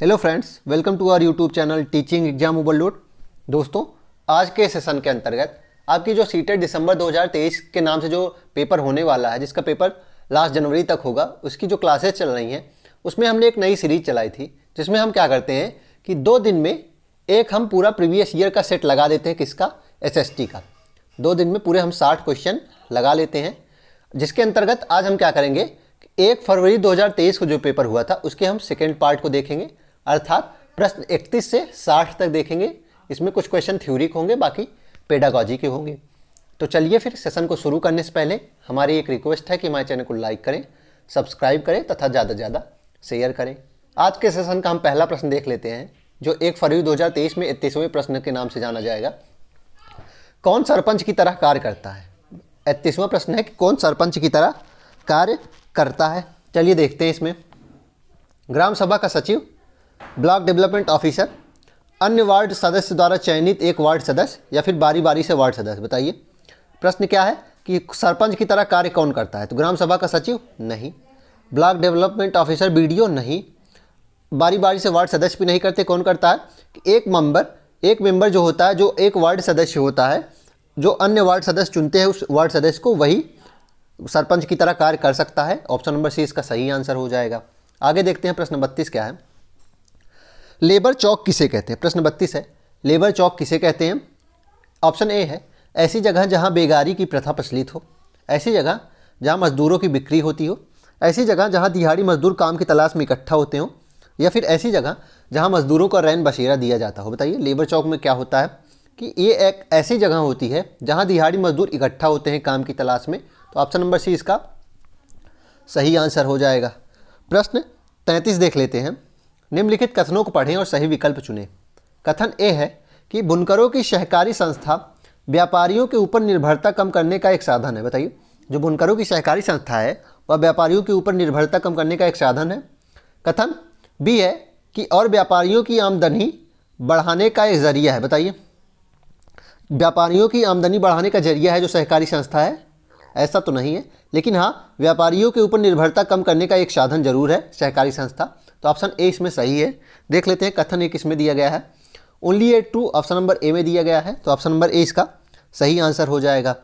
Hello friends, welcome to our YouTube channel teaching exam overload. दोस्तों, आज के session के अंतर्गत आपकी जो सीटेट दिसंबर 2023 के नाम से जो पेपर होने वाला है, जिसका पेपर लास्ट जनवरी तक होगा, उसकी जो क्लासेस चल रही हैं उसमें हमने एक नई सीरीज चलाई थी, जिसमें हम क्या करते हैं कि 2 दिन में एक हम पूरा प्रीवियस ईयर का सेट लगा देते हैं। किसका? एसएसटी का। 2 दिन में पूरे हम 60 क्वेश्चन लगा लेते हैं, जिसके अंतर्गत आज हम क्या करेंगे, 1 फरवरी 2023 को जो पेपर हुआ था उसके हम सेकेंड पार्ट को देखेंगे, अर्थात प्रश्न 31 से 60 तक देखेंगे। इसमें कुछ क्वेश्चन थ्योरिक होंगे, बाकी पेडागॉजी के होंगे। तो चलिए फिर सेशन को शुरू करने से पहले हमारी एक रिक्वेस्ट है कि हमारे चैनल को लाइक करें, सब्सक्राइब करें तथा ज़्यादा से ज़्यादा शेयर करें। आज के सेशन का हम पहला प्रश्न देख लेते हैं, जो 1 फरवरी 2023 में 31वें प्रश्न के नाम से जाना जाएगा। कौन सरपंच की तरह कार्य करता है? 31वां प्रश्न है कि कौन सरपंच की तरह कार्य करता है। चलिए देखते हैं इसमें। ग्राम सभा का सचिव, ब्लॉक डेवलपमेंट ऑफिसर, अन्य वार्ड सदस्य द्वारा चयनित एक वार्ड सदस्य, या फिर बारी बारी से वार्ड सदस्य। बताइए प्रश्न क्या है कि सरपंच की तरह कार्य कौन करता है? तो ग्राम सभा का सचिव नहीं, ब्लॉक डेवलपमेंट ऑफिसर बीडीओ नहीं, बारी बारी से वार्ड सदस्य भी नहीं करते। कौन करता है कि एक मेंबर जो होता है, जो एक वार्ड सदस्य होता है, जो अन्य वार्ड सदस्य चुनते हैं उस वार्ड सदस्य को, वही सरपंच की तरह कार्य कर सकता है। ऑप्शन नंबर सी इसका सही आंसर हो जाएगा। आगे देखते हैं प्रश्न 32 क्या है। लेबर चौक किसे कहते हैं? प्रश्न 32 है, लेबर चौक किसे कहते हैं? ऑप्शन ए है, ऐसी जगह जहां बेगारी की प्रथा प्रचलित हो, ऐसी जगह जहां मजदूरों की बिक्री होती हो, ऐसी जगह जहां दिहाड़ी मजदूर काम की तलाश में इकट्ठा होते हो, या फिर ऐसी जगह जहां मजदूरों को रैन बसेरा दिया जाता हो। बताइए लेबर चौक में क्या होता है कि ये एक ऐसी जगह होती है जहां दिहाड़ी मजदूर इकट्ठा होते हैं काम की तलाश में। तो ऑप्शन नंबर सी इसका सही आंसर हो जाएगा। प्रश्न 33 देख लेते हैं। निम्नलिखित कथनों को पढ़ें और सही विकल्प चुनें। कथन ए है कि बुनकरों की सहकारी संस्था व्यापारियों के ऊपर निर्भरता कम करने का एक साधन है। बताइए, जो बुनकरों की सहकारी संस्था है वह व्यापारियों के ऊपर निर्भरता कम करने का एक साधन है। कथन बी है कि और व्यापारियों की आमदनी बढ़ाने का एक जरिया है। बताइए, व्यापारियों की आमदनी बढ़ाने का जरिया है जो सहकारी संस्था है? ऐसा तो नहीं है, लेकिन हाँ, व्यापारियों के ऊपर निर्भरता कम करने का एक साधन जरूर है सहकारी संस्था। तो ऑप्शन ए इसमें सही है। देख लेते हैं कथन एक इसमें दिया गया है, only A true, option number A में दिया गया है। तो ऑप्शन नंबर ए इसका सही आंसर हो जाएगा।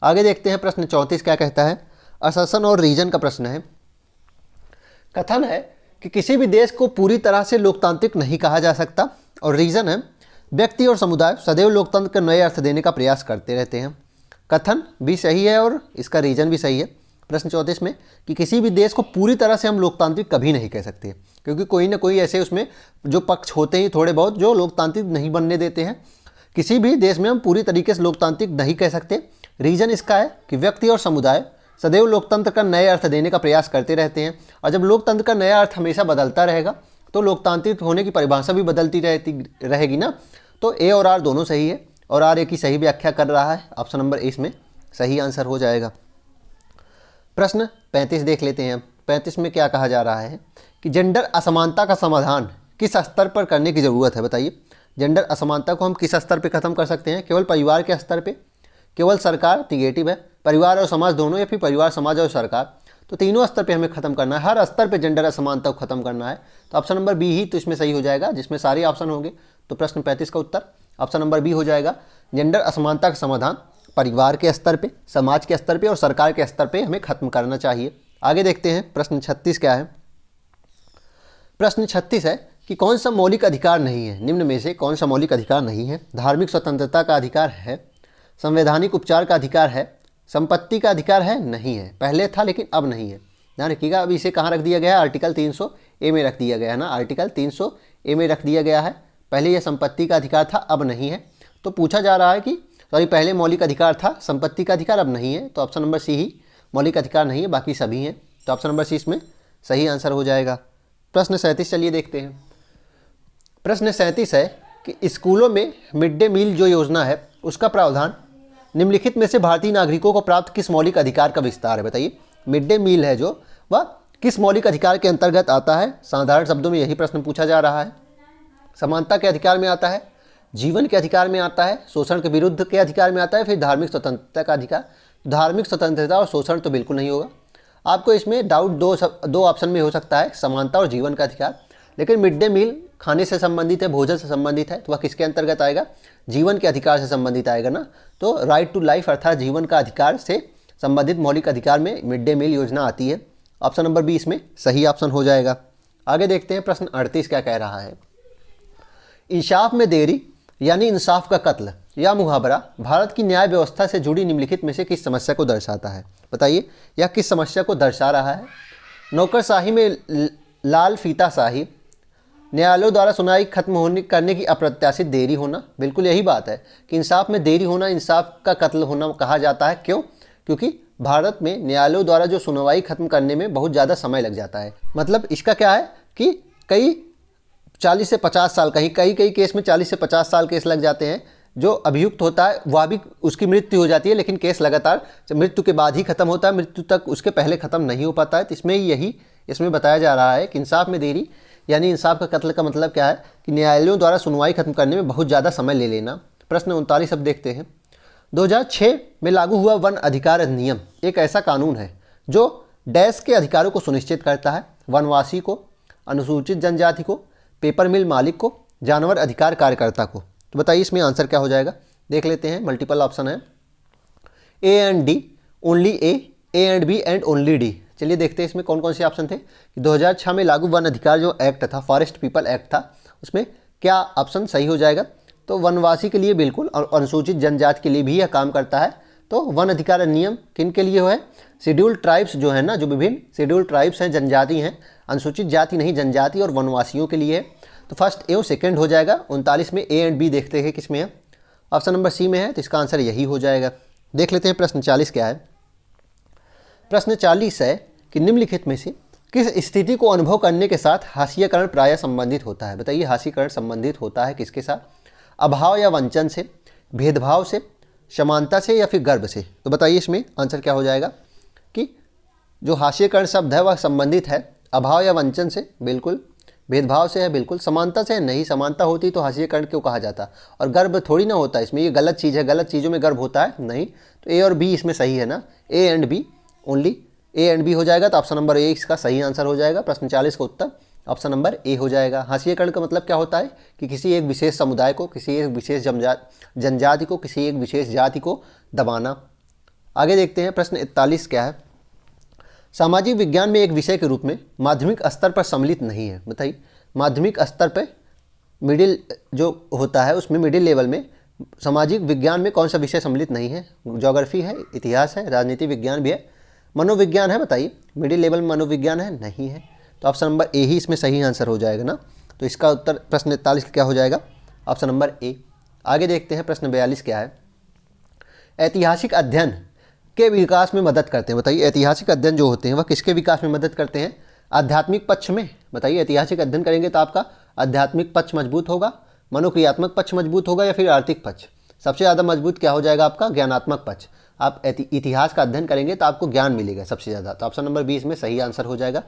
आगे देखते हैं प्रश्न 34 क्या कहता है। अससन और रीजन का प्रश्न है। कथन है कि किसी भी देश को पूरी तरह से लोकतांत्रिक नहीं कहा जा सकता, और रीजन है व्यक्ति और समुदाय सदैव लोकतंत्र को नए अर्थ देने का प्रयास करते रहते हैं। कथन भी सही है और इसका रीजन भी सही है। प्रश्न 34 में कि किसी भी देश को पूरी तरह से हम लोकतांत्रिक कभी नहीं कह सकते, क्योंकि कोई ना कोई ऐसे उसमें जो पक्ष होते हैं थोड़े बहुत जो लोकतांत्रिक नहीं बनने देते हैं। किसी भी देश में हम पूरी तरीके से लोकतांत्रिक नहीं कह सकते। रीजन इसका है कि व्यक्ति और समुदाय सदैव लोकतंत्र का नए अर्थ देने का प्रयास करते रहते हैं, और जब लोकतंत्र का नया अर्थ हमेशा बदलता रहेगा तो लोकतांत्रिक होने की परिभाषा भी बदलती रहेगी ना। तो ए और आर दोनों सही है, और आर ए की सही व्याख्या कर रहा है। ऑप्शन नंबर ए इसमें सही आंसर हो जाएगा। प्रश्न 35 देख लेते हैं। 35 में क्या कहा जा रहा है कि जेंडर असमानता का समाधान किस स्तर पर करने की ज़रूरत है? बताइए, जेंडर असमानता को हम किस स्तर पर खत्म कर सकते हैं? केवल परिवार के स्तर पे, केवल सरकार, निगेटिव है, परिवार और समाज दोनों, या फिर परिवार, समाज और सरकार? तो तीनों स्तर पे हमें खत्म करना है, हर स्तर पे जेंडर असमानता को खत्म करना है। तो ऑप्शन नंबर बी ही तो इसमें सही हो जाएगा, जिसमें सारे ऑप्शन होंगे। तो प्रश्न 35 का उत्तर ऑप्शन नंबर बी हो जाएगा। जेंडर असमानता का समाधान परिवार के स्तर पे, समाज के स्तर पे और सरकार के स्तर पे हमें खत्म करना चाहिए। आगे देखते हैं प्रश्न 36 क्या है। प्रश्न 36 है कि कौन सा मौलिक अधिकार नहीं है? निम्न में से कौन सा मौलिक अधिकार नहीं है? धार्मिक स्वतंत्रता का अधिकार है, संवैधानिक उपचार का अधिकार है, संपत्ति का अधिकार है? नहीं है। पहले था लेकिन अब नहीं है। ध्यान रखिएगा, अब इसे कहाँ रख दिया गया है? आर्टिकल 300 ए में रख दिया गया है ना, आर्टिकल 300 ए में रख दिया गया है। पहले यह संपत्ति का अधिकार था, अब नहीं है। तो पूछा जा रहा है कि पहले मौलिक अधिकार था, संपत्ति का अधिकार अब नहीं है। तो ऑप्शन नंबर सी ही मौलिक अधिकार नहीं है, बाकी सभी हैं। तो ऑप्शन नंबर सी इसमें सही आंसर हो जाएगा। प्रश्न 37 चलिए देखते हैं। प्रश्न 37 है कि स्कूलों में मिड डे मील जो योजना है उसका प्रावधान निम्नलिखित में से भारतीय नागरिकों को प्राप्त किस मौलिक अधिकार का विस्तार है? बताइए, मिड डे मील है जो वह किस मौलिक अधिकार के अंतर्गत आता है? साधारण शब्दों में यही प्रश्न पूछा जा रहा है। समानता के अधिकार में आता है, जीवन के अधिकार में आता है, शोषण के विरुद्ध के अधिकार में आता है, फिर धार्मिक स्वतंत्रता का अधिकार? धार्मिक स्वतंत्रता और शोषण तो बिल्कुल नहीं होगा। आपको इसमें डाउट दो ऑप्शन में हो सकता है, समानता और जीवन का अधिकार। लेकिन मिड डे मील खाने से संबंधित है, भोजन से संबंधित है, तो वह किसके अंतर्गत आएगा? जीवन के अधिकार से संबंधित आएगा ना। तो राइट टू लाइफ अर्थात जीवन का अधिकार से संबंधित मौलिक अधिकार में मिड डे मील योजना आती है। ऑप्शन नंबर बी इसमें सही ऑप्शन हो जाएगा। आगे देखते हैं प्रश्न 38 क्या कह रहा है। इंसाफ में देरी यानी इंसाफ का कत्ल या मुहावरा भारत की न्याय व्यवस्था से जुड़ी निम्नलिखित में से किस समस्या को दर्शाता है? बताइए, यह किस समस्या को दर्शा रहा है? नौकरशाही में लाल फीताशाही, न्यायालयों द्वारा सुनवाई खत्म करने की अप्रत्याशित देरी होना, बिल्कुल यही बात है कि इंसाफ में देरी होना इंसाफ का कत्ल होना कहा जाता है। क्यों? क्योंकि भारत में न्यायालयों द्वारा जो सुनवाई खत्म करने में बहुत ज़्यादा समय लग जाता है। मतलब इसका क्या है कि कई 40 से 50 साल, कई केस में 40 से 50 साल केस लग जाते हैं। जो अभियुक्त होता है वह भी, उसकी मृत्यु हो जाती है, लेकिन केस लगातार मृत्यु के बाद ही खत्म होता है, मृत्यु तक उसके पहले खत्म नहीं हो पाता है। तो इसमें बताया जा रहा है कि इंसाफ में देरी यानी इंसाफ का कत्ल का मतलब क्या है कि न्यायालयों द्वारा सुनवाई खत्म करने में बहुत ज़्यादा समय ले लेना। प्रश्न 39 अब देखते हैं। 2006 में लागू हुआ वन अधिकार अधिनियम एक ऐसा कानून है जो डैश के अधिकारों को सुनिश्चित करता है। वनवासी को, अनुसूचित जनजाति को, पेपर मिल मालिक को, जानवर अधिकार कार्यकर्ता को। तो बताइए इसमें आंसर क्या हो जाएगा? देख लेते हैं। मल्टीपल ऑप्शन है, A and D, only A and B and only D. चलिए देखते हैं इसमें कौन कौन से ऑप्शन थे कि 2006 में लागू वन अधिकार जो एक्ट था, फॉरेस्ट पीपल एक्ट था, उसमें क्या ऑप्शन सही हो जाएगा? तो वनवासी के लिए बिल्कुल, और अनुसूचित जनजाति के लिए भी यह काम करता है। तो वन अधिकार अधिनियम किन के लिए है? शेड्यूल्ड ट्राइब्स जो है ना, जो विभिन्न शेड्यूल्ड ट्राइब्स हैं, जनजाति हैं, अनुसूचित जाति नहीं जनजाति और वनवासियों के लिए है। तो फर्स्ट ए और सेकंड हो जाएगा। 39 में ए एंड बी देखते हैं किस में है। ऑप्शन नंबर सी में है, तो इसका आंसर यही हो जाएगा। देख लेते हैं प्रश्न 40 क्या है। प्रश्न 40 है कि निम्नलिखित में से किस स्थिति को अनुभव करने के साथ हास्यकरण प्रायः संबंधित होता है? बताइए, हास्यकरण संबंधित होता है किसके साथ? अभाव या वंचन से, भेदभाव से, समानता से या फिर गर्व से? तो बताइए इसमें आंसर क्या हो जाएगा कि जो हास्यकरण शब्द है वह संबंधित है अभाव या वंचन से, बिल्कुल, भेदभाव से है, बिल्कुल, समानता से नहीं, समानता होती तो हास्यकरण क्यों कहा जाता, और गर्व थोड़ी ना होता इसमें, ये गलत चीज़ है, गलत चीज़ों में गर्व होता है नहीं। तो ए और बी इसमें सही है ना, A and B, only A and B हो जाएगा। तो ऑप्शन नंबर ए इसका सही आंसर हो जाएगा। प्रश्न 40 का उत्तर ऑप्शन नंबर ए हो जाएगा। हास्यकरण का मतलब क्या होता है कि किसी एक विशेष समुदाय को, किसी एक विशेष जनजाति को, किसी एक विशेष जाति को दबाना। आगे देखते हैं प्रश्न 41 क्या है। सामाजिक विज्ञान में एक विषय के रूप में माध्यमिक स्तर पर सम्मिलित नहीं है। बताइए, माध्यमिक स्तर पर मिडिल जो होता है उसमें मिडिल लेवल में सामाजिक विज्ञान में कौन सा विषय सम्मिलित नहीं है? ज्योग्राफी है, इतिहास है, राजनीति विज्ञान भी है, मनोविज्ञान है। बताइए, मिडिल लेवल में मनोविज्ञान है? नहीं है। तो ऑप्शन नंबर ए ही इसमें सही आंसर हो जाएगा ना। तो इसका उत्तर प्रश्न 41 क्या हो जाएगा? Option number A. आगे देखते हैं प्रश्न 42 क्या है। ऐतिहासिक अध्ययन के विकास में मदद करते हैं। बताइए, ऐतिहासिक अध्ययन जो होते हैं वह किसके विकास में मदद करते हैं? आध्यात्मिक पक्ष में। बताइए, ऐतिहासिक अध्ययन करेंगे तो आपका आध्यात्मिक पक्ष मजबूत होगा, मनोक्रियात्मक पक्ष मजबूत होगा या फिर आर्थिक पक्ष? सबसे ज़्यादा मजबूत क्या हो जाएगा आपका? ज्ञानात्मक पक्ष। आप इतिहास का अध्ययन करेंगे तो आपको ज्ञान मिलेगा सबसे ज़्यादा। तो ऑप्शन नंबर 20 में सही आंसर हो जाएगा।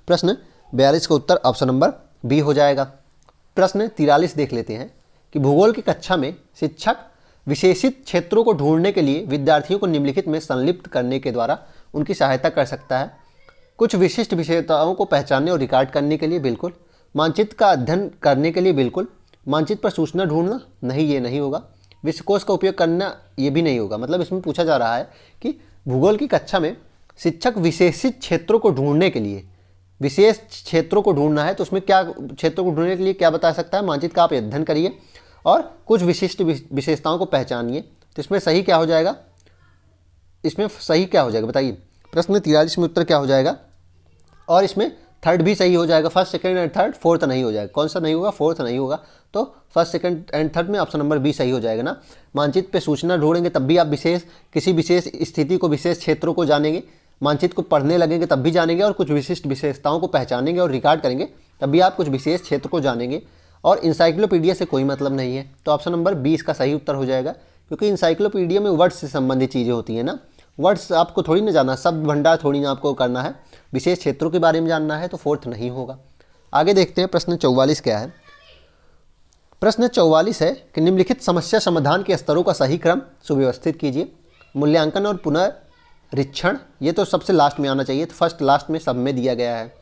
प्रश्न 42 का उत्तर ऑप्शन नंबर बी हो जाएगा। प्रश्न 43 देख लेते हैं कि भूगोल की कक्षा में शिक्षक विशेषित क्षेत्रों को ढूंढने के लिए विद्यार्थियों को निम्नलिखित में संलिप्त करने के द्वारा उनकी सहायता कर सकता है। कुछ विशिष्ट विशेषताओं को पहचानने और रिकॉर्ड करने के लिए, बिल्कुल। मानचित्र का अध्ययन करने के लिए, बिल्कुल। मानचित्र पर सूचना ढूंढना, नहीं, ये नहीं होगा। विश्वकोश का उपयोग करना, ये भी नहीं होगा। मतलब इसमें पूछा जा रहा है कि भूगोल की कक्षा में शिक्षक विशेषित क्षेत्रों को ढूंढने के लिए, विशेष क्षेत्रों को ढूंढना है तो उसमें क्या क्षेत्रों को ढूंढने के लिए क्या बता सकता है? मानचित्र का आप अध्ययन करिए और कुछ विशिष्ट विशेषताओं को पहचानिए। तो इसमें सही क्या हो जाएगा? इसमें सही क्या हो जाएगा बताइए? प्रश्न 43 में उत्तर क्या हो जाएगा? और इसमें थर्ड भी सही हो जाएगा। First, second and third, fourth नहीं हो जाएगा। कौन सा नहीं होगा? फोर्थ नहीं होगा। तो फर्स्ट, सेकंड एंड थर्ड में ऑप्शन नंबर बी सही हो जाएगा ना। मानचित्र पे सूचना ढूंढेंगे तब भी आप किसी विशेष स्थिति को, विशेष क्षेत्रों को जानेंगे। मानचित्र को पढ़ने लगेंगे तब भी जानेंगे, और कुछ विशिष्ट विशेषताओं को पहचानेंगे और रिकॉर्ड करेंगे तब भी आप कुछ विशेष क्षेत्र को जानेंगे। और इंसाइक्लोपीडिया से कोई मतलब नहीं है। तो ऑप्शन नंबर 20 का सही उत्तर हो जाएगा, क्योंकि इंसाइक्लोपीडिया में वर्ड्स से संबंधित चीज़ें होती हैं ना। वर्ड्स आपको थोड़ी ना जानना, शब्द भंडार थोड़ी ना आपको करना है, विशेष क्षेत्रों के बारे में जानना है। तो फोर्थ नहीं होगा। आगे देखते हैं प्रश्न 44 क्या है। प्रश्न 44 है कि निम्नलिखित समस्या समाधान के स्तरों का सही क्रम सुव्यवस्थित कीजिए। मूल्यांकन और पुनरीक्षण, ये तो सबसे लास्ट में आना चाहिए। तो फर्स्ट लास्ट में सब में दिया गया है।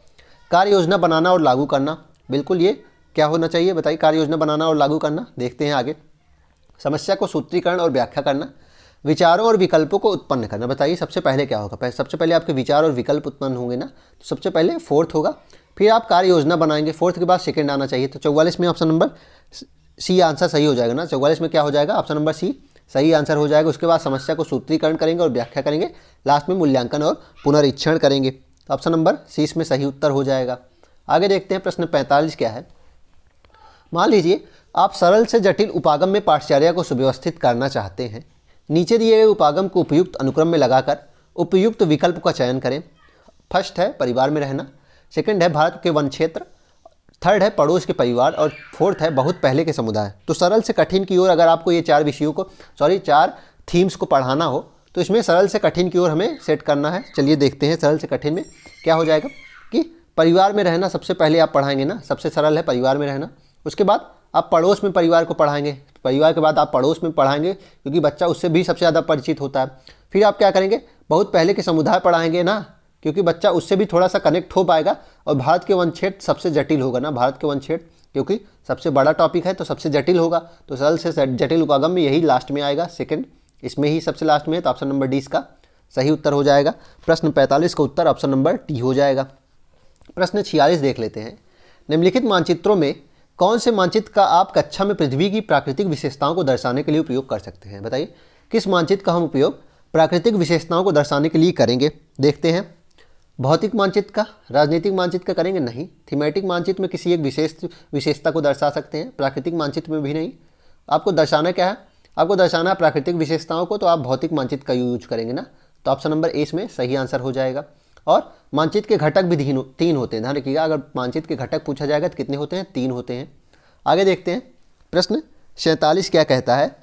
कार्य योजना बनाना और लागू करना, बिल्कुल ये क्या होना चाहिए बताइए, कार्य योजना बनाना और लागू करना। देखते हैं आगे, समस्या को सूत्रीकरण और व्याख्या करना, विचारों और विकल्पों को उत्पन्न करना। बताइए सबसे पहले क्या होगा, सबसे पहले आपके विचार और विकल्प उत्पन्न होंगे ना, तो सबसे पहले फोर्थ होगा, फिर आप कार्य योजना बनाएंगे, फोर्थ के बाद सेकंड आना चाहिए। तो 44 में ऑप्शन नंबर सी आंसर सही हो जाएगा ना, 44 में क्या हो जाएगा, ऑप्शन नंबर सी सही आंसर हो जाएगा। उसके बाद समस्या को सूत्रीकरण करेंगे और व्याख्या करेंगे, लास्ट में मूल्यांकन और पुनरीक्षण करेंगे। तो ऑप्शन नंबर सी इसमें सही उत्तर हो जाएगा। आगे देखते हैं प्रश्न 45 क्या है। मान लीजिए आप सरल से जटिल उपागम में पाठचर्या को सुव्यवस्थित करना चाहते हैं। नीचे दिए गए उपागम को उपयुक्त अनुक्रम में लगाकर उपयुक्त विकल्प का चयन करें। फर्स्ट है परिवार में रहना, सेकंड है भारत के वन क्षेत्र, थर्ड है पड़ोस के परिवार और फोर्थ है बहुत पहले के समुदाय। तो सरल से कठिन की ओर अगर आपको ये चार थीम्स को पढ़ाना हो तो इसमें सरल से कठिन की ओर हमें सेट करना है। चलिए देखते हैं सरल से कठिन में क्या हो जाएगा कि परिवार में रहना सबसे पहले आप पढ़ाएंगे ना, सबसे सरल है परिवार में रहना। उसके बाद आप पड़ोस में परिवार को पढ़ाएंगे, परिवार के बाद आप पड़ोस में पढ़ाएंगे क्योंकि बच्चा उससे भी सबसे ज़्यादा परिचित होता है। फिर आप क्या करेंगे, बहुत पहले के समुदाय पढ़ाएंगे ना, क्योंकि बच्चा उससे भी थोड़ा सा कनेक्ट हो पाएगा। और भारत के वन क्षेत्र सबसे जटिल होगा ना, भारत के वन क्षेत्र क्योंकि सबसे बड़ा टॉपिक है तो सबसे जटिल होगा। तो सरल से जटिल उपागम में यही लास्ट में आएगा, सेकंड इसमें ही सबसे लास्ट में है। तो ऑप्शन नंबर डी इसका सही उत्तर हो जाएगा। प्रश्न 45 का उत्तर ऑप्शन नंबर डी हो जाएगा। प्रश्न 46 देख लेते हैं। निम्नलिखित मानचित्रों में कौन से मानचित्र का आप कक्षा में पृथ्वी की प्राकृतिक विशेषताओं को दर्शाने के लिए उपयोग कर सकते हैं। बताइए किस मानचित्र का हम उपयोग प्राकृतिक विशेषताओं को दर्शाने के लिए करेंगे। देखते हैं, भौतिक मानचित्र का, राजनीतिक मानचित्र का करेंगे नहीं, थीमेटिक मानचित्र में किसी एक विशेषता को दर्शा सकते हैं, प्राकृतिक मानचित्र में भी नहीं। आपको दर्शाना क्या है, आपको दर्शाना है प्राकृतिक विशेषताओं को, तो आप भौतिक मानचित्र का यूज करेंगे ना। तो ऑप्शन नंबर ए इसमें सही आंसर हो जाएगा। और मानचित्र के घटक भी 3 होते हैं, ध्यान रखिएगा। अगर मानचित्र के घटक पूछा जाएगा तो कितने होते हैं, 3 होते हैं। आगे देखते हैं प्रश्न 47 क्या कहता है।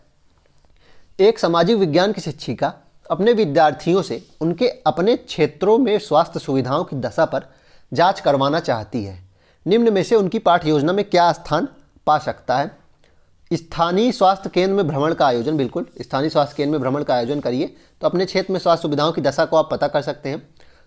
एक सामाजिक विज्ञान की शिक्षिका अपने विद्यार्थियों से उनके अपने क्षेत्रों में स्वास्थ्य सुविधाओं की दशा पर जांच करवाना चाहती है। निम्न में से उनकी पाठ्य योजना में क्या स्थान पा सकता है। स्थानीय स्वास्थ्य केंद्र में भ्रमण का आयोजन, बिल्कुल स्थानीय स्वास्थ्य केंद्र में भ्रमण का आयोजन करिए, तो अपने क्षेत्र में स्वास्थ्य सुविधाओं की दशा को आप पता कर सकते हैं।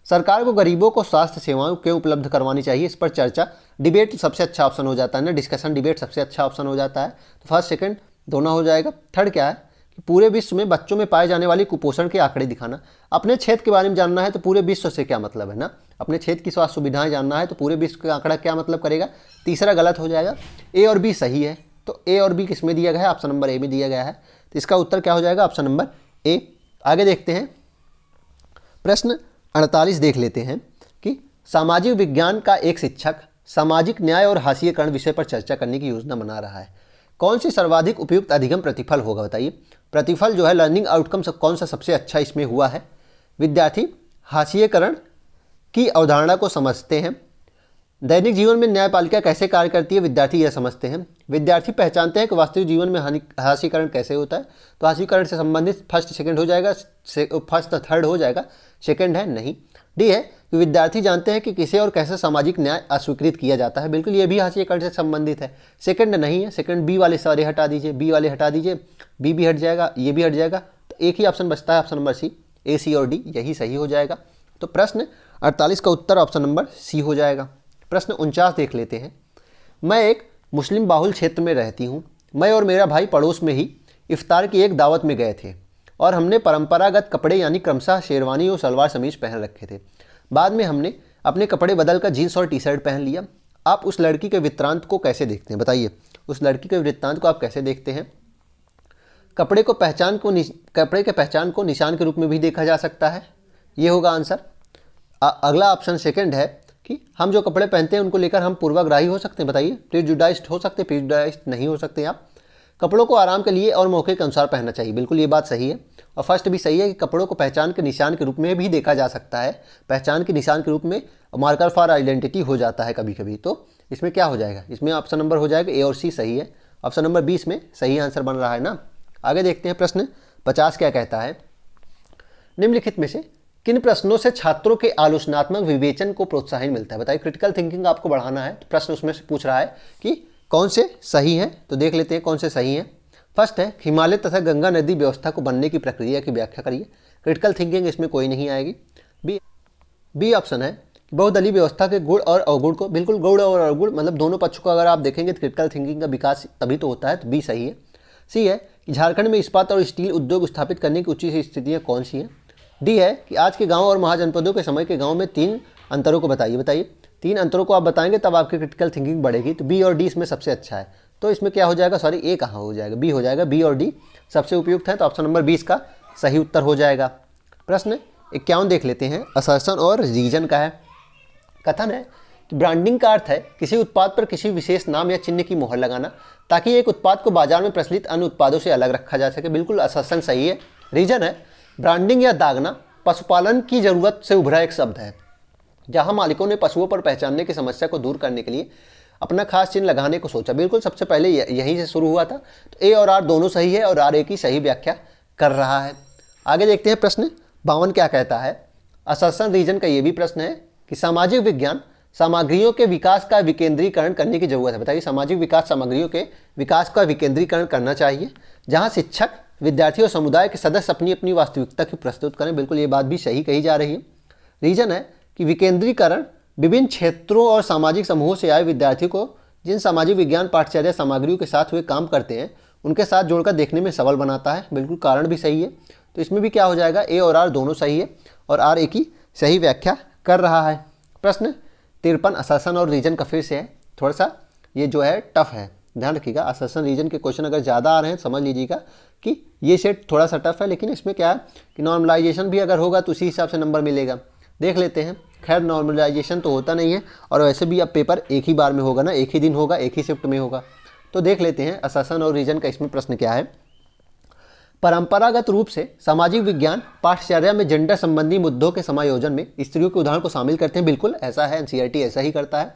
सरकार को गरीबों को स्वास्थ्य सेवाएं क्यों उपलब्ध करवानी चाहिए, इस पर चर्चा, डिबेट सबसे अच्छा ऑप्शन हो जाता है ना, डिस्कशन डिबेट सबसे अच्छा ऑप्शन हो जाता है। तो फर्स्ट सेकंड दोनों हो जाएगा। थर्ड क्या है कि पूरे विश्व में बच्चों में पाए जाने वाली कुपोषण के आंकड़े दिखाना। अपने क्षेत्र के बारे में जानना है तो पूरे विश्व से क्या मतलब है ना, अपने क्षेत्र की स्वास्थ्य सुविधाएं जानना है तो पूरे विश्व का आंकड़ा क्या मतलब करेगा। तीसरा गलत हो जाएगा, ए और बी सही है। तो ए और बी किस में दिया गया है, ऑप्शन नंबर ए में दिया गया है। तो इसका उत्तर क्या हो जाएगा, ऑप्शन नंबर ए। आगे देखते हैं प्रश्न 48 देख लेते हैं कि सामाजिक विज्ञान का एक शिक्षक सामाजिक न्याय और हाशिएकरण विषय पर चर्चा करने की योजना बना रहा है। कौन सी सर्वाधिक उपयुक्त अधिगम प्रतिफल होगा। बताइए प्रतिफल जो है लर्निंग आउटकम कौन सा सबसे अच्छा इसमें हुआ है। विद्यार्थी हाशिएकरण की अवधारणा को समझते हैं। दैनिक जीवन में न्यायपालिका कैसे कार्य करती है, विद्यार्थी यह समझते हैं। विद्यार्थी पहचानते हैं कि वास्तविक जीवन में हाशिएकरण कैसे होता है। तो हाशिएकरण से संबंधित फर्स्ट सेकंड हो जाएगा, फर्स्ट थर्ड हो जाएगा, सेकंड है नहीं। डी है कि विद्यार्थी जानते हैं कि किसे और कैसे सामाजिक न्याय अस्वीकृत किया जाता है, बिल्कुल ये भी हाशिएकरण से संबंधित है। सेकंड नहीं है, सेकंड बी वाले सारे हटा दीजिए, बी वाले हटा दीजिए, बी भी हट जाएगा, ये भी हट जाएगा। तो एक ही ऑप्शन बचता है, ऑप्शन नंबर सी, ए सी और डी यही सही हो जाएगा। तो प्रश्न 48 का उत्तर ऑप्शन नंबर सी हो जाएगा। प्रश्न 49 देख लेते हैं। मैं एक मुस्लिम बाहुल क्षेत्र में रहती हूँ। मैं और मेरा भाई पड़ोस में ही इफ्तार की एक दावत में गए थे और हमने परंपरागत कपड़े यानी क्रमशः शेरवानी और सलवार समीज पहन रखे थे। बाद में हमने अपने कपड़े बदलकर जीन्स और टी शर्ट पहन लिया। आप उस लड़की के वृत्तांत को कैसे देखते हैं। बताइए उस लड़की के वृत्तांत को आप कैसे देखते हैं। कपड़े के पहचान को निशान के रूप में भी देखा जा सकता है, ये होगा आंसर। अगला ऑप्शन सेकंड है कि हम जो कपड़े पहनते हैं उनको लेकर हम पूर्वाग्रही हो सकते हैं। बताइए प्रेजुडाइज्ड हो सकते हैं, प्रेजुडाइज्ड नहीं हो सकते आप। कपड़ों को आराम के लिए और मौके के अनुसार पहनना चाहिए, बिल्कुल ये बात सही है। और फर्स्ट भी सही है कि कपड़ों को पहचान के निशान के रूप में भी देखा जा सकता है, पहचान के निशान के रूप में मार्कर फॉर आइडेंटिटी हो जाता है कभी कभी। तो इसमें क्या हो जाएगा, इसमें ऑप्शन नंबर हो जाएगा ए और सी सही है। ऑप्शन नंबर 20 में सही आंसर बन रहा है ना। आगे देखते हैं प्रश्न 50 क्या कहता है। निम्नलिखित में से किन प्रश्नों से छात्रों के आलोचनात्मक विवेचन को प्रोत्साहन मिलता है। बताइए क्रिटिकल थिंकिंग आपको बढ़ाना है, तो प्रश्न उसमें से पूछ रहा है कि कौन से सही हैं। तो देख लेते हैं कौन से सही हैं। फर्स्ट है हिमालय तथा गंगा नदी व्यवस्था को बनने की प्रक्रिया की व्याख्या करिए। क्रिटिकल थिंकिंग इसमें कोई नहीं आएगी। बी ऑप्शन है कि बहुदलीय व्यवस्था के गुण और अवगुण को, बिल्कुल गुण और अवगुण मतलब दोनों पक्षों को अगर आप देखेंगे तो क्रिटिकल थिंकिंग का विकास तभी तो होता है, तो बी सही है। सी है कि झारखंड में इस्पात और स्टील उद्योग स्थापित करने की उचित स्थितियाँ कौन सी हैं। डी है कि आज के गाँव और महाजनपदों के समय के गाँव में 3 अंतरों को बताइए। 3 अंतरों को आप बताएंगे तब आपकी क्रिटिकल थिंकिंग बढ़ेगी। तो बी और डी इसमें सबसे अच्छा है, तो इसमें क्या हो जाएगा, सॉरी ए कहाँ हो जाएगा, बी हो जाएगा। बी और डी सबसे उपयुक्त है, तो ऑप्शन नंबर 20 का सही उत्तर हो जाएगा। प्रश्न 51 देख लेते हैं, असर्शन और रीजन का है। कथन है कि ब्रांडिंग का अर्थ है किसी उत्पाद पर किसी विशेष नाम या चिन्ह की मोहर लगाना ताकि एक उत्पाद को बाजार में प्रचलित अन्य उत्पादों से अलग रखा जा सके। बिल्कुल असर्शन सही है। रीजन है ब्रांडिंग या दागना पशुपालन की जरूरत से उभरा एक शब्द है, जहां मालिकों ने पशुओं पर पहचानने की समस्या को दूर करने के लिए अपना खास चिन्ह लगाने को सोचा। बिल्कुल सबसे पहले यहीं से शुरू हुआ था, तो ए और आर दोनों सही है और आर ए की सही व्याख्या कर रहा है। आगे देखते हैं प्रश्न 52 क्या कहता है। असर्शन रीजन का ये भी प्रश्न है कि सामाजिक विज्ञान सामग्रियों के विकास का विकेंद्रीकरण करने की जरूरत है। बताइए, सामाजिक विकास सामग्रियों के विकास का विकेंद्रीकरण करना चाहिए, जहाँ शिक्षक, विद्यार्थी और समुदाय के सदस्य अपनी अपनी वास्तविकता की प्रस्तुत करें। बिल्कुल ये बात भी सही कही जा रही है। रीजन है कि विकेंद्रीकरण विभिन्न क्षेत्रों और सामाजिक समूहों से आए विद्यार्थियों को जिन सामाजिक विज्ञान पाठ्यचर्या सामग्रियों के साथ वे काम करते हैं उनके साथ जोड़कर देखने में सबल बनाता है। बिल्कुल कारण भी सही है, तो इसमें भी क्या हो जाएगा, ए और आर दोनों सही है और आर ए की सही व्याख्या कर रहा है। प्रश्न 53 असर्शन और रीजन का फिर से है, थोड़ा सा ये जो है टफ है, ध्यान रखिएगा। असर्शन रीजन के क्वेश्चन अगर ज़्यादा आ रहे हैं समझ लीजिएगा कि ये सेट थोड़ा सा टफ है, लेकिन इसमें क्या है कि नॉर्मलाइजेशन भी अगर होगा तो उसी हिसाब से नंबर मिलेगा। देख लेते हैं। खैर नॉर्मलाइजेशन तो होता नहीं है और वैसे भी अब पेपर एक ही बार में होगा ना, एक ही दिन होगा, एक ही शिफ्ट में होगा। तो देख लेते हैं असर्शन और रीजन का इसमें प्रश्न क्या है। परंपरागत रूप से सामाजिक विज्ञान पाठ्यचर्या में जेंडर संबंधी मुद्दों के समायोजन में स्त्रियों के उदाहरण को शामिल करते हैं। बिल्कुल ऐसा है, एनसीईआरटी ऐसा ही करता है।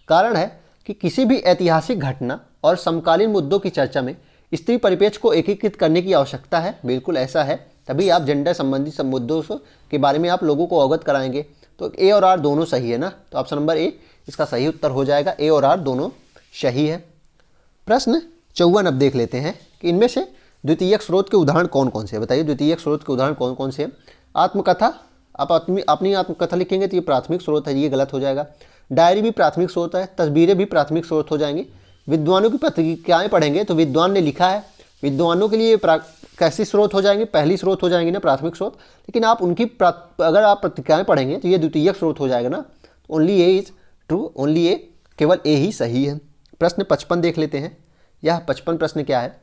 कारण है कि किसी भी ऐतिहासिक घटना और समकालीन मुद्दों की चर्चा में स्त्री परिप्रेक्ष्य को एकीकृत करने की आवश्यकता है। बिल्कुल ऐसा है, तभी आप जेंडर संबंधी सब मुद्दों के बारे में आप लोगों को अवगत कराएंगे। तो ए और आर दोनों सही है ना, तो ऑप्शन नंबर ए इसका सही उत्तर हो जाएगा। ए और आर दोनों सही है। प्रश्न 54 अब देख लेते हैं कि इनमें से द्वितीयक स्रोत के उदाहरण कौन कौन से हैं। बताइए द्वितीयक स्रोत के उदाहरण कौन कौन से हैं। आत्मकथा, आप अपनी आत्मकथा लिखेंगे तो ये प्राथमिक स्रोत है, ये गलत हो जाएगा। डायरी भी प्राथमिक स्रोत है, तस्वीरें भी प्राथमिक स्रोत हो जाएंगी। विद्वानों की पत्रिकाएँ पढ़ेंगे तो विद्वान ने लिखा है, विद्वानों के लिए कैसी स्रोत हो जाएंगे, पहली स्रोत हो जाएंगी ना, प्राथमिक स्रोत। लेकिन आप उनकी अगर आप पत्रिकाएँ पढ़ेंगे तो ये द्वितीयक स्रोत हो जाएगा ना। Only A is true, only A, केवल ए ही सही है। प्रश्न 55 देख लेते हैं। यह 55 प्रश्न क्या है।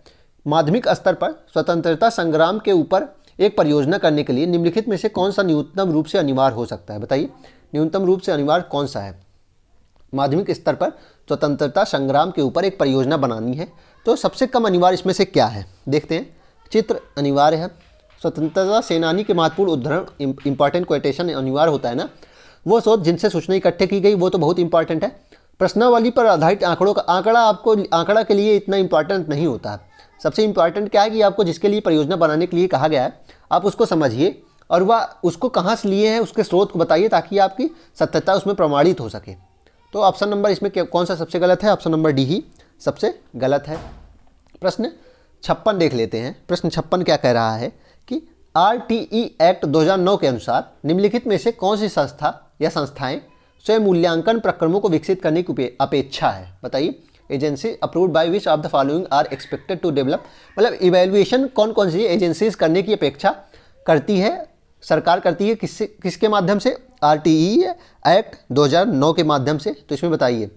माध्यमिक स्तर पर स्वतंत्रता संग्राम के ऊपर एक परियोजना करने के लिए निम्नलिखित में से कौन सा न्यूनतम रूप से अनिवार्य हो सकता है। बताइए न्यूनतम रूप से अनिवार्य कौन सा है। माध्यमिक स्तर पर स्वतंत्रता संग्राम के ऊपर एक परियोजना बनानी है तो सबसे कम अनिवार्य इसमें से क्या है। देखते हैं। चित्र अनिवार्य है, स्वतंत्रता सेनानी के महत्वपूर्ण उदाहरण इंपॉर्टेंट क्वेटेशन अनिवार्य होता है ना, वो स्रोत जिनसे सूचना इकट्ठे की गई वो तो बहुत इंपॉर्टेंट है। प्रश्नावली पर आधारित आंकड़ों का आंकड़ा के लिए इतना इंपॉर्टेंट नहीं होता है। सबसे इंपॉर्टेंट क्या है कि आपको जिसके लिए परियोजना बनाने के लिए कहा गया है आप उसको समझिए और वह उसको कहाँ से लिए हैं उसके स्रोत को बताइए ताकि आपकी सत्यता उसमें प्रमाणित हो सके। तो ऑप्शन नंबर इसमें कौन सा सबसे गलत है, ऑप्शन नंबर डी ही सबसे गलत है। प्रश्न 56 देख लेते हैं। प्रश्न 56 क्या कह रहा है कि RTE एक्ट 2009 के अनुसार निम्नलिखित में से कौन सी संस्था या संस्थाएं स्वयं मूल्यांकन प्रक्रमों को विकसित करने की अपेक्षा है। बताइए agency approved by which of the following are expected to develop, मतलब इवेल्युएशन कौन कौन सी एजेंसीज करने की अपेक्षा करती है, सरकार करती है, किसके माध्यम से, RTE एक्ट 2009 के माध्यम से। तो इसमें बताइए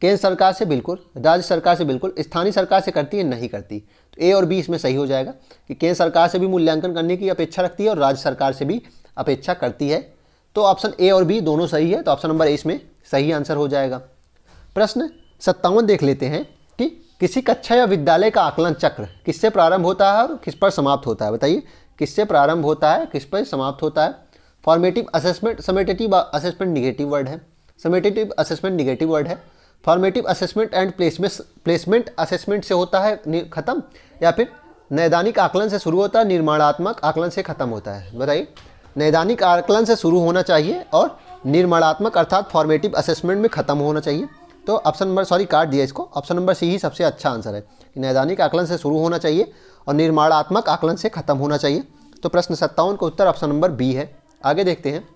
केंद्र सरकार से बिल्कुल, राज्य सरकार से बिल्कुल, स्थानीय सरकार से करती है नहीं करती। तो ए और बी इसमें सही हो जाएगा कि केंद्र सरकार से भी मूल्यांकन करने की अपेक्षा रखती है और राज्य सरकार से भी अपेक्षा करती है। तो ऑप्शन ए और बी दोनों सही है, तो ऑप्शन नंबर ए इसमें सही आंसर हो जाएगा। प्रश्न 57 देख लेते हैं कि किसी कक्षा या विद्यालय का आकलन चक्र किससे प्रारंभ होता है और किस पर समाप्त होता है। बताइए किससे प्रारंभ होता है, किस पर समाप्त होता है। Formative assessment, summative assessment negative word है, समेटेटिव असेसमेंट निगेटिव वर्ड है। Formative assessment and placement assessment से होता है खत्म, या फिर नैदानिक आकलन से शुरू होता है, निर्माणात्मक आकलन से खत्म होता है। बताइए नैदानिक आकलन से शुरू होना चाहिए और निर्माणात्मक अर्थात फॉर्मेटिव असेसमेंट में खत्म होना चाहिए। तो ऑप्शन नंबर, सॉरी काट दिया इसको, ऑप्शन नंबर सी ही सबसे अच्छा आंसर है कि नैदानिक आकलन से शुरू होना चाहिए और निर्माणात्मक आकलन से खत्म होना चाहिए। तो प्रश्न 57 का उत्तर ऑप्शन नंबर बी है। आगे देखते हैं।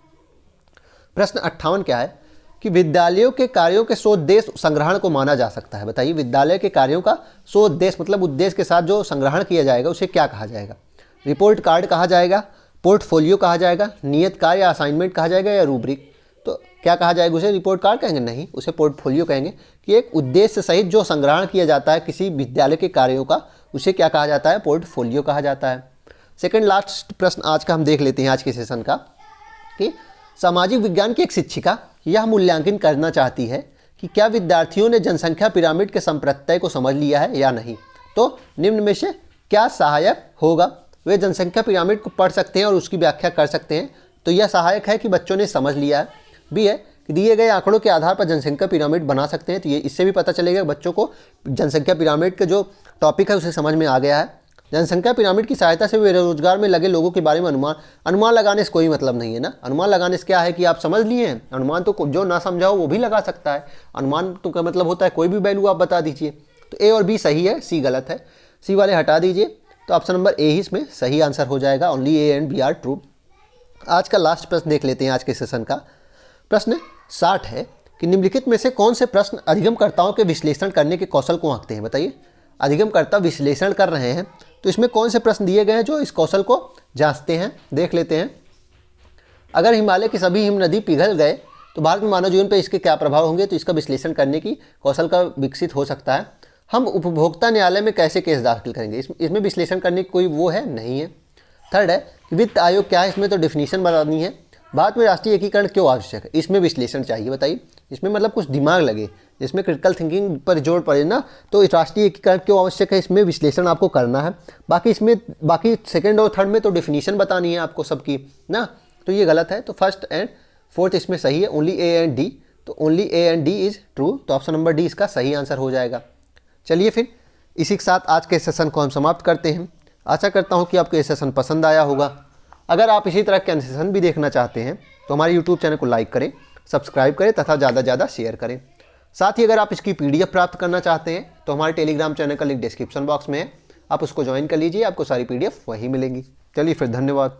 प्रश्न 58 क्या है कि विद्यालयों के कार्यों के स्वोद्देश्य संग्रहण को माना जा सकता है। बताइए, विद्यालय के कार्यों का स्वोद्देश्य मतलब उद्देश्य के साथ जो संग्रहण किया जाएगा उसे क्या कहा जाएगा? रिपोर्ट कार्ड कहा जाएगा, पोर्टफोलियो कहा जाएगा, नियत कार्य या असाइनमेंट कहा जाएगा या रूब्रिक? तो क्या कहा जाएगा? उसे रिपोर्ट कार्ड कहेंगे? नहीं, उसे पोर्टफोलियो कहेंगे कि एक उद्देश्य सहित जो संग्रहण किया जाता है किसी विद्यालय के कार्यों का, उसे क्या कहा जाता है? पोर्टफोलियो कहा जाता है। सेकंड लास्ट प्रश्न आज का हम देख लेते हैं आज के सेशन का, कि सामाजिक विज्ञान की एक शिक्षिका यह मूल्यांकन करना चाहती है कि क्या विद्यार्थियों ने जनसंख्या पिरामिड के संप्रत्यय को समझ लिया है या नहीं। तो निम्न में से क्या सहायक होगा? वे जनसंख्या पिरामिड को पढ़ सकते हैं और उसकी व्याख्या कर सकते हैं, तो यह सहायक है कि बच्चों ने समझ लिया है। बी है कि दिए गए आंकड़ों के आधार पर जनसंख्या पिरामिड बना सकते हैं, तो ये इससे भी पता चलेगा बच्चों को जनसंख्या पिरामिड का जो टॉपिक है उसे समझ में आ गया है। जनसंख्या पिरामिड की सहायता से बेरोजगार में लगे लोगों के बारे में अनुमान लगाने से कोई मतलब नहीं है ना। अनुमान लगाने से क्या है कि आप समझ लिए हैं, अनुमान तो जो ना समझाओ वो भी लगा सकता है। अनुमान तो का मतलब होता है कोई भी वैल्यू आप बता दीजिए। तो ए और बी सही है, सी गलत है, सी वाले हटा दीजिए। तो ऑप्शन नंबर ए ही इसमें सही आंसर हो जाएगा। Only A and B are true. आज का लास्ट प्रश्न देख लेते हैं आज के सेशन का। प्रश्न 60 है कि निम्नलिखित में से कौन से प्रश्न अधिगमकर्ताओं के विश्लेषण करने के कौशल को आंकते हैं। बताइए, अधिगमकर्ता विश्लेषण कर रहे हैं तो इसमें कौन से प्रश्न दिए गए हैं जो इस कौशल को जांचते हैं। देख लेते हैं। अगर हिमालय की सभी हिम नदी पिघल गए तो भारत में मानव जीवन पर इसके क्या प्रभाव होंगे, तो इसका विश्लेषण करने की कौशल का विकसित हो सकता है। हम उपभोक्ता न्यायालय में कैसे केस दाखिल करेंगे, इसमें विश्लेषण करने की कोई वो है नहीं है। थर्ड है कि वित्त आयोग क्या है, इसमें तो डिफिनीशन बतानी है। भारत में राष्ट्रीय एकीकरण क्यों आवश्यक है, इसमें विश्लेषण चाहिए। बताइए, इसमें मतलब कुछ दिमाग लगे, जिसमें क्रिटिकल थिंकिंग पर जोर पड़े ना, तो राष्ट्रीय एकीकरण क्यों आवश्यक है इसमें विश्लेषण आपको करना है। बाकी सेकंड और थर्ड में तो डिफिनीशन बतानी है आपको सबकी ना, तो ये गलत है। तो फर्स्ट एंड फोर्थ इसमें सही है, ओनली ए एंड डी। तो only A and D is true, तो ऑप्शन नंबर डी इसका सही आंसर हो जाएगा। चलिए फिर इसी के साथ आज के सेशन को हम समाप्त करते हैं। आशा करता हूँ कि आपको ये सेशन पसंद आया होगा। अगर आप इसी तरह के अन्य सेशन भी देखना चाहते हैं तो हमारे यूट्यूब चैनल को लाइक करें, सब्सक्राइब करें तथा ज़्यादा से ज़्यादा शेयर करें। साथ ही अगर आप इसकी PDF प्राप्त करना चाहते हैं तो हमारे टेलीग्राम चैनल का लिंक डिस्क्रिप्शन बॉक्स में है, आप उसको ज्वाइन कर लीजिए, आपको सारी PDF वहीं मिलेंगी। चलिए फिर, धन्यवाद।